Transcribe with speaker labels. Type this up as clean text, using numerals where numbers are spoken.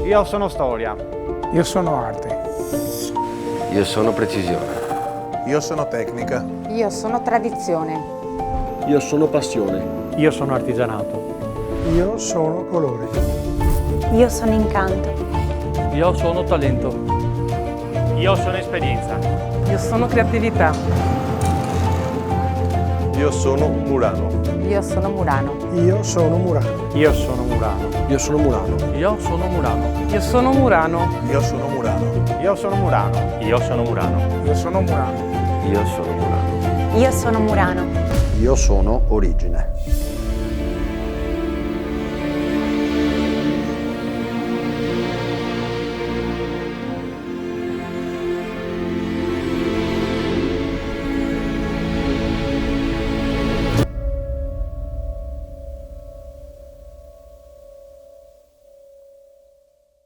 Speaker 1: Io sono storia.
Speaker 2: Io sono arte.
Speaker 3: Io sono precisione.
Speaker 4: Io sono tecnica.
Speaker 5: Io sono tradizione.
Speaker 6: Io sono passione.
Speaker 7: Io sono artigianato.
Speaker 2: Io sono colore.
Speaker 8: Io sono incanto.
Speaker 7: Io sono talento.
Speaker 1: Io sono esperienza.
Speaker 9: Io sono creatività.
Speaker 4: Io sono Murano.
Speaker 5: Io sono Murano.
Speaker 2: Io sono Murano.
Speaker 1: Io sono Murano.
Speaker 6: Io sono Murano.
Speaker 7: Io sono Murano.
Speaker 9: Io sono Murano.
Speaker 4: Io sono Murano.
Speaker 1: Io sono Murano.
Speaker 3: Io sono Murano.
Speaker 2: Io sono Murano.
Speaker 3: Io sono Murano.
Speaker 8: Io sono Murano.
Speaker 10: Io sono origine.